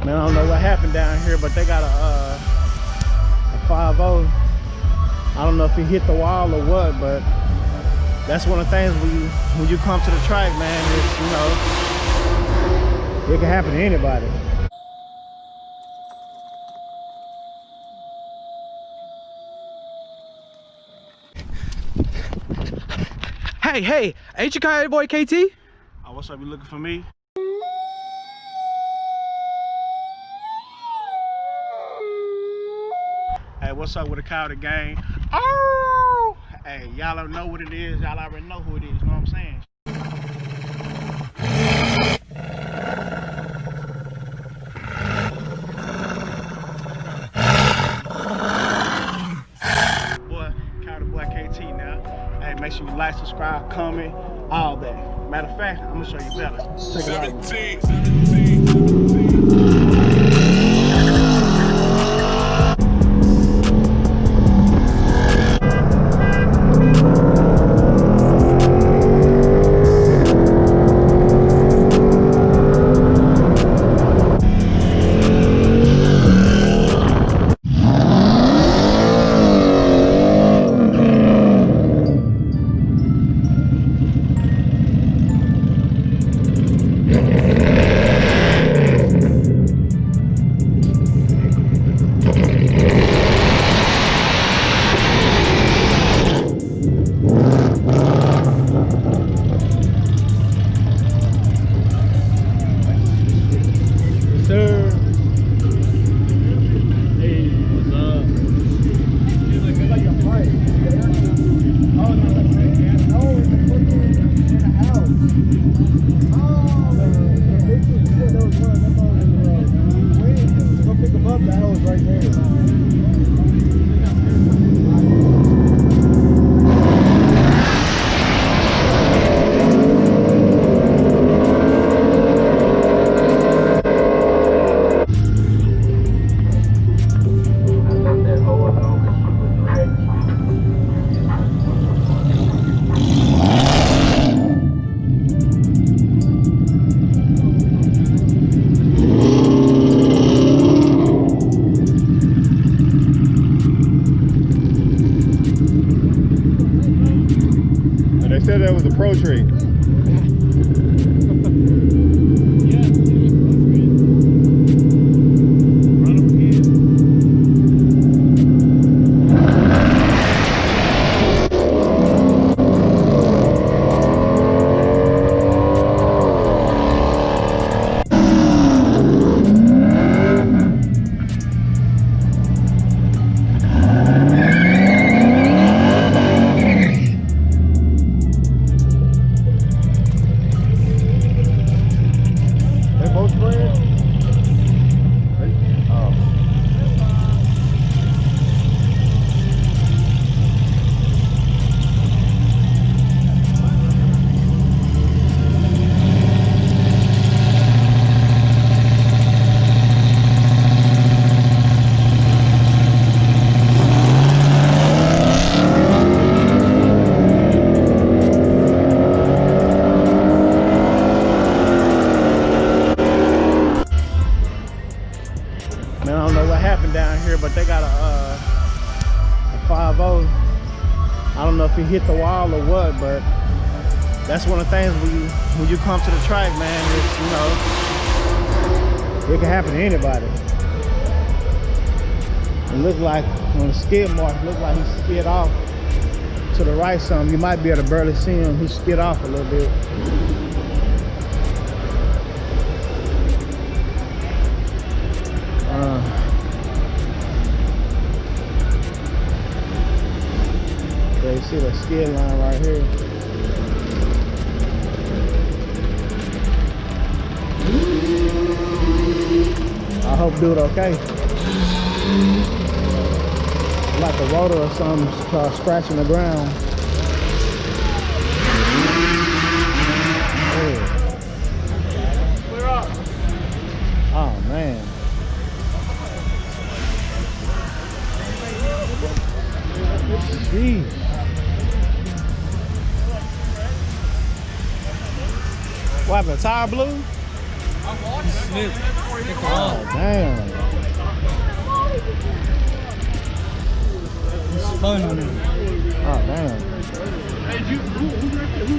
Man, I don't know what happened down here, but they got a 5.0. I don't know if he hit the wall or what, but that's one of the things when you come to the track, man, it's, you know, it can happen to anybody. Hey, ain't you Coyote boy KT? Oh, what's up? You looking for me? Hey, what's up with the Coyote gang? Oh! Hey, y'all don't know what it is. Y'all already know who it is. You know what I'm saying? Boy, Coyote boy KT now. Hey, make sure you like, subscribe, comment, all that. Matter of fact, I'm gonna show you better. Check it out. 17. They said that was a pro trick. Man, I don't know what happened down here, but they got a 5.0. I don't know if he hit the wall or what, but that's one of the things when you come to the track, man, it's, you know, it can happen to anybody. It looked like on the skid mark, it looked like he skid off to the right some. You might be able to barely see him. He skid off a little bit. You see the skid line right here. I hope dude okay. Like a rotor or something scratching the ground. Oh man. Jeez. What happened? Tire blew? slip. Oh, damn. It's fun on it. Oh, damn. Hey, who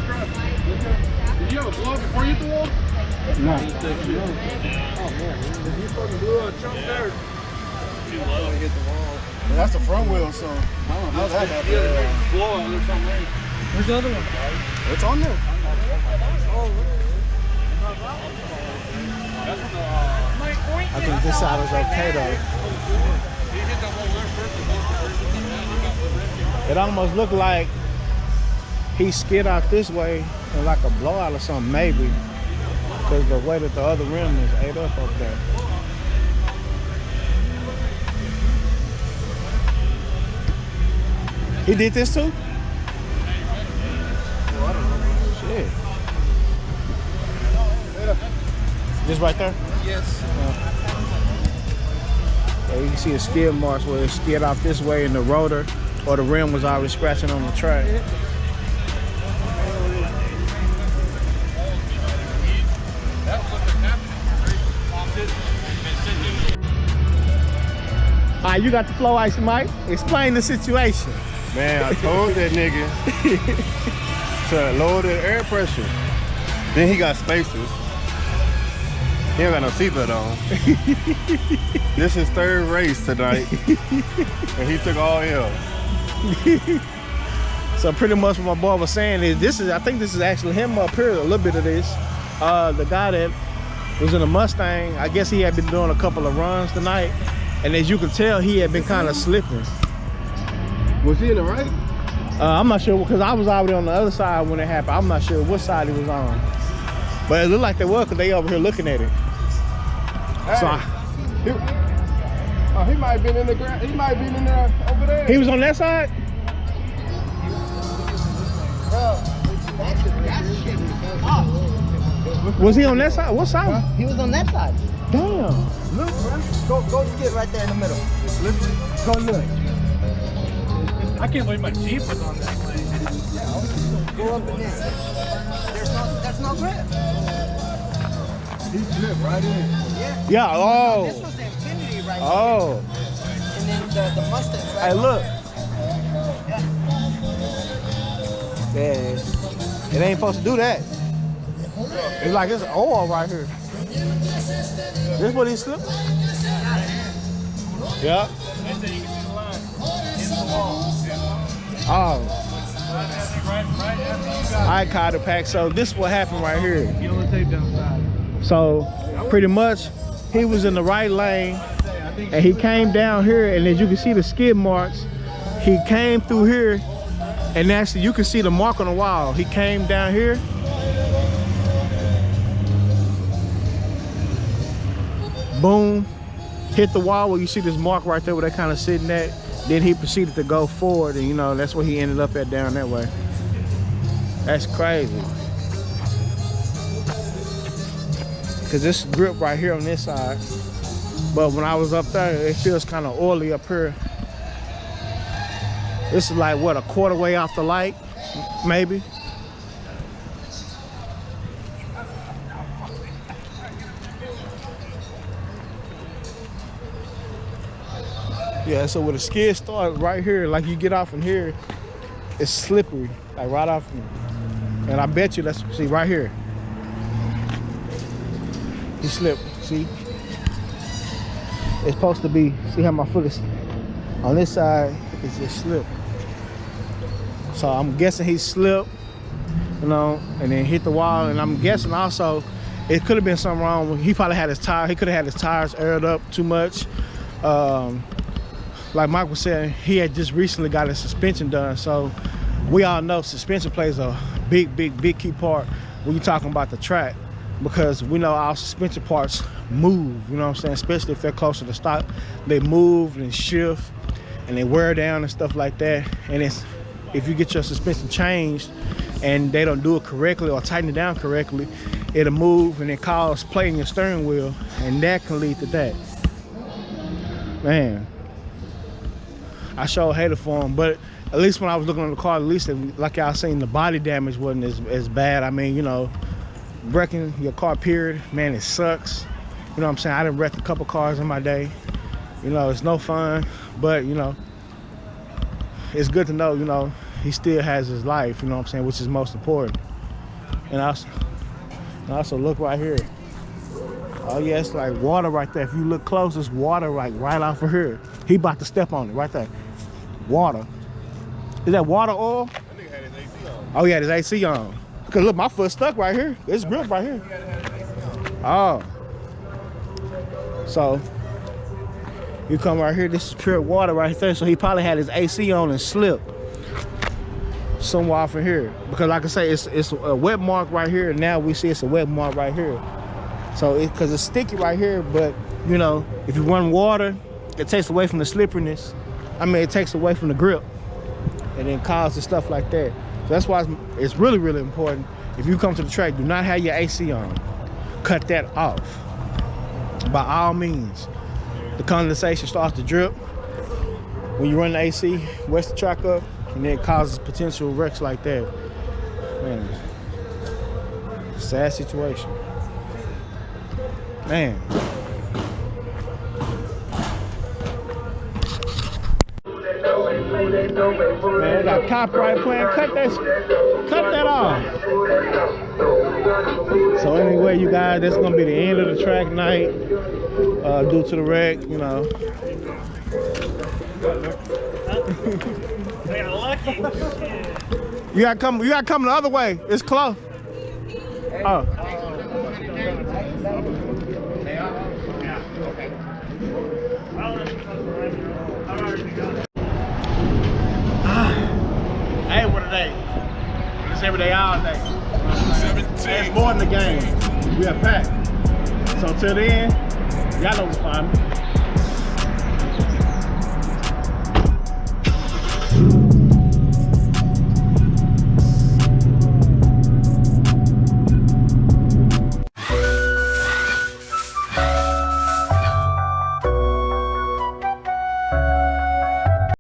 dropped it? Did you have a vlog before you hit the wall? No. Oh, man. Did you fucking do a jump there? Too low to get the wall. Well, that's the front wheel, so I don't know how that happened. Blowout or something. Where's the other one? It's on there. I think this side is okay, though. It almost looked like he skid out this way and like a blowout or something, maybe. Because the way that the other rim is ate up there. He did this too? Shit. This right there? Yes. Yeah, you can see the skid marks where it skid off this way and the rotor or the rim was already scratching on the track. All right, you got the flow ice, Mike. Explain the situation. Man, I told that nigga to lower the air pressure. Then he got spacers. He ain't got no seatbelt on. This is third race tonight, and he took all L. So pretty much what my boy was saying is I think this is actually him up here, a little bit of this. The guy that was in a Mustang, I guess he had been doing a couple of runs tonight, and as you can tell, he had been kind of slipping. Was he in the right? I'm not sure, because I was already on the other side when it happened. I'm not sure what side he was on. But it looked like they were, because they over here looking at it. Hey, So he might have been in the ground. He might have been in there over there. he was on that side? Was he on that side? What side? He was on that side. Damn. Look, bro. Go skid right there in the middle. Go look. I can't believe my Jeep was on that place. Go up and in. There's no grip. He slipped right in. Yeah. Yeah, oh. This was the Infinity right Oh. here. And then the Mustang right Hey, look. Yeah. Yeah. It ain't supposed to do that. It's like it's oil right here. This what he slipped? Yeah. Oh. All right, KoyotePack. So this is what happened right here. Yellow tape down the side. So pretty much he was in the right lane and he came down here, and as you can see the skid marks, he came through here, and actually you can see the mark on the wall. He came down here. Boom, hit the wall where you see this mark right there where they're kind of sitting at. Then he proceeded to go forward, and you know, that's where he ended up at, down that way. That's crazy. Cause this grip right here on this side, but when I was up there, it feels kind of oily up here. This is like, what, a quarter way off the light, maybe? Yeah, so where the skid start right here, like you get off from here, it's slippery, like right off. And I bet you, let's see right here. He slipped, see? It's supposed to be, see how my foot is on this side, it's just slip. So I'm guessing he slipped, you know, and then hit the wall. And I'm guessing also, it could have been something wrong. He probably had his tire, he could have had his tires aired up too much. Like Mike was saying, he had just recently got his suspension done. So we all know suspension plays a big key part when you're talking about the track, because we know our suspension parts move, you know what I'm saying? Especially if they're closer to stock, they move and shift and they wear down and stuff like that. And it's, if you get your suspension changed and they don't do it correctly or tighten it down correctly, it'll move and it cause play in your steering wheel, and that can lead to that. Man, I sure hate it for him, but at least when I was looking on the car, at least like y'all seen, the body damage wasn't as bad. I mean, you know, wrecking your car, period, man, it sucks. You know what I'm saying? I done wrecked a couple cars in my day. You know, it's no fun, but you know, it's good to know, you know, he still has his life, you know what I'm saying, which is most important. And also look right here. Oh yeah, it's like water right there. If you look close, it's water like right off of here. He about to step on it right there. Water. Is that water oil? That nigga had his AC on. Oh yeah, his AC on. Cause look, my foot stuck right here. It's grip right here. Oh. So you come right here, this is pure water right there. So he probably had his AC on and slipped somewhere off of here. Because like I say, it's a wet mark right here. And now we see it's a wet mark right here. So because it's sticky right here, but you know, if you run water, it takes away from the slipperiness. I mean, it takes away from the grip and then causes stuff like that. So that's why it's really, really important. If you come to the track, do not have your AC on. Cut that off. By all means. The condensation starts to drip. When you run the AC, wets the track up, and then it causes potential wrecks like that. Man, sad situation. Man. Man, I got copyright playing. Cut that off. So anyway, you guys, that's gonna be the end of the track night. Due to the wreck, you know. They got lucky. You gotta come the other way. It's close. Oh. Hey, what a day. It's every day, all day. It's more than the game. We are packed. So till then, y'all know what's fun.